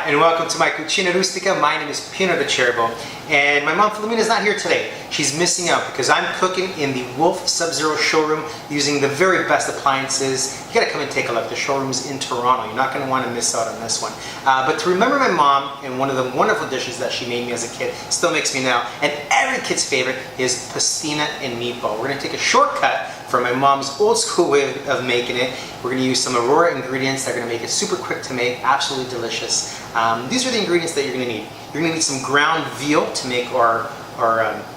and welcome to my Cucina Rustica. My name is Pino the Cerbo, and my mom Filomena is not here today. She's missing out because I'm cooking in the Wolf Sub-Zero showroom using the very best appliances. You gotta come and take a look. The showroom's in Toronto. You're not gonna wanna miss out on this one. But to remember my mom and one of the wonderful dishes that she made me as a kid, still makes me now, and every kid's favorite is Pastina and Meatball. We're gonna take a shortcut from my mom's old school way of making it. We're going to use some Aurora ingredients that are going to make it super quick to make, absolutely delicious. These are the ingredients that you're going to need. You're going to need some ground veal to make our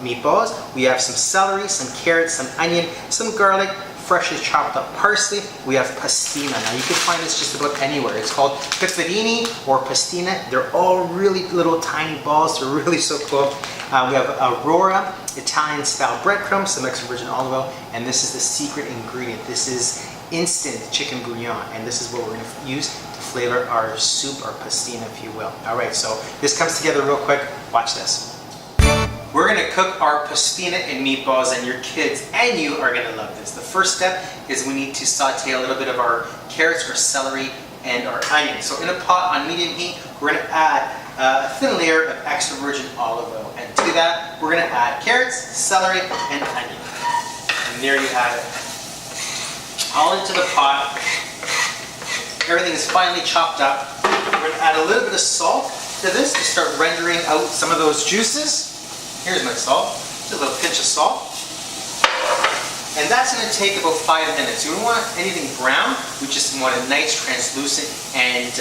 meatballs. We have some celery, some carrots, some onion, some garlic, freshly chopped up parsley. We have pastina. Now you can find this just about anywhere. It's called pepperini or pastina. They're all really little tiny balls. They're really so cool. We have Aurora Italian style breadcrumbs, some extra virgin olive oil, and this is the secret ingredient. This is instant chicken bouillon, and this is what we're going to use to flavor our soup, or pastina if you will. Alright, so this comes together real quick. Watch this. We're going to cook our pastina and meatballs, and your kids and you are going to love this. The first step is we need to saute a little bit of our carrots or celery and our onions. So in a pot on medium heat, we're going to add a thin layer of extra virgin olive oil, and to that we're going to add carrots, celery, and onion. And there you have it. All into the pot. Everything is finely chopped up. We're going to add a little bit of salt to this to start rendering out some of those juices. Here's my salt, just a little pinch of salt. And that's going to take about 5 minutes. You don't want anything brown, we just want a nice translucent and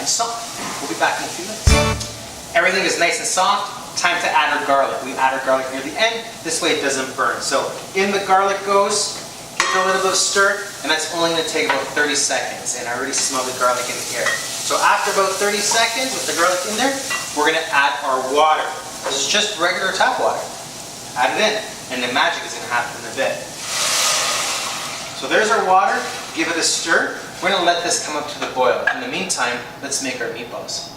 soft. We'll be back in a few minutes. Everything is nice and soft. Time to add our garlic. We add our garlic near the end, this way it doesn't burn. So in the garlic goes, give it a little bit of stir, and that's only going to take about 30 seconds. And I already smell the garlic in the air. So after about 30 seconds with the garlic in there, we're going to add our water. This is just regular tap water. Add it in, and the magic is going to happen in a bit. So there's our water. Give it a stir. We're going to let this come up to the boil. In the meantime, let's make our meatballs.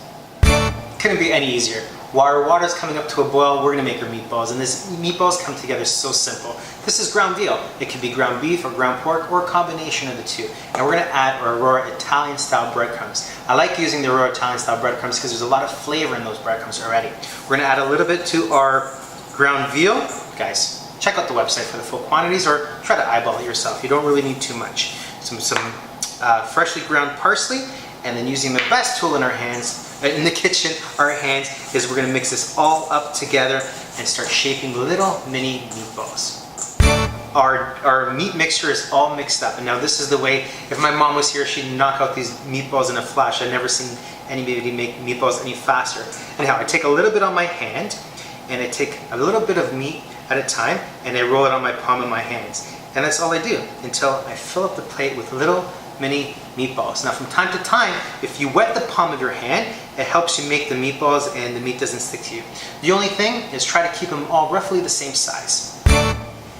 Couldn't be any easier. While our water is coming up to a boil, we're going to make our meatballs. And this meatballs come together so simple. This is ground veal. It can be ground beef or ground pork or a combination of the two. And we're going to add our Aurora Italian style breadcrumbs. I like using the Aurora Italian style breadcrumbs because there's a lot of flavor in those breadcrumbs already. We're going to add a little bit to our ground veal. Guys, check out the website for the full quantities, or try to eyeball it yourself. You don't really need too much. Some freshly ground parsley, and then using the best tool in our hands, in the kitchen, our hands, is we're going to mix this all up together and start shaping little mini meatballs. Our meat mixture is all mixed up, and now this is the way, if my mom was here, she'd knock out these meatballs in a flash. I've never seen anybody make meatballs any faster. Anyhow, I take a little bit on my hand, and I take a little bit of meat at a time, and I roll it on my palm of my hands. And that's all I do until I fill up the plate with little mini meatballs. Now from time to time, if you wet the palm of your hand, it helps you make the meatballs and the meat doesn't stick to you. The only thing is try to keep them all roughly the same size.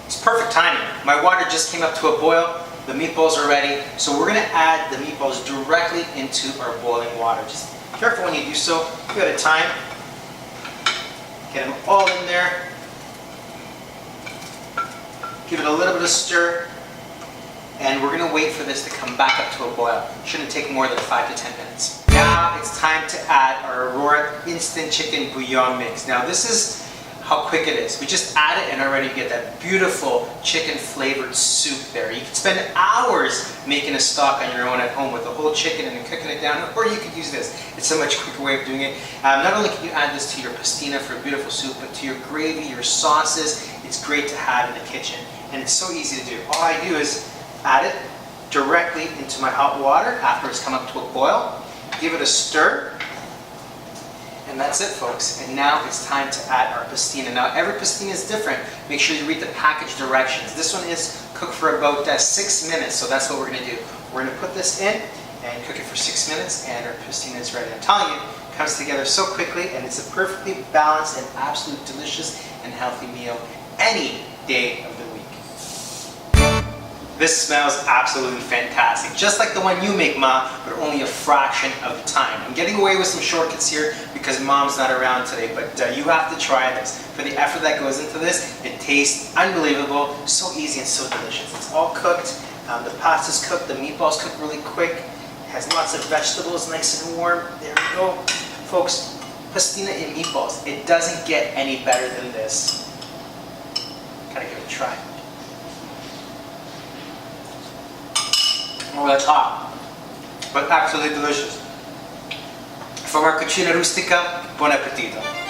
It's perfect timing. My water just came up to a boil, the meatballs are ready, so we're going to add the meatballs directly into our boiling water. Just be careful when you do so, give it a time. Get them all in there. Give it a little bit of stir. And we're going to wait for this to come back up to a boil. Shouldn't take more than 5 to 10 minutes. Now it's time to add our Aurora instant chicken bouillon mix. Now this is how quick it is. We just add it and already get that beautiful chicken flavored soup there. You can spend hours making a stock on your own at home with the whole chicken and then cooking it down, or you could use this. It's a much quicker way of doing it. Not only can you add this to your pastina for a beautiful soup, but to your gravy, your sauces. It's great to have in the kitchen, and it's so easy to do. All I do is add it directly into my hot water after it's come up to a boil. Give it a stir. And that's it, folks. And now it's time to add our pastina. Now every pastina is different. Make sure you read the package directions. This one is cooked for about 6 minutes, so that's what we're going to do. We're going to put this in and cook it for 6 minutes, and our pastina is ready. I'm telling you, it comes together so quickly, and it's a perfectly balanced and absolutely delicious and healthy meal any day of the week. This smells absolutely fantastic, just like the one you make, Ma, but only a fraction of the time. I'm getting away with some shortcuts here because Mom's not around today, but you have to try this. For the effort that goes into this, it tastes unbelievable, so easy and so delicious. It's all cooked, the pasta's cooked, the meatballs cooked really quick, it has lots of vegetables, nice and warm. There we go. Folks, pastina and meatballs. It doesn't get any better than this. Gotta give it a try. Oh, that's hot, but absolutely delicious. From our Cucina Rustica, buon appetito.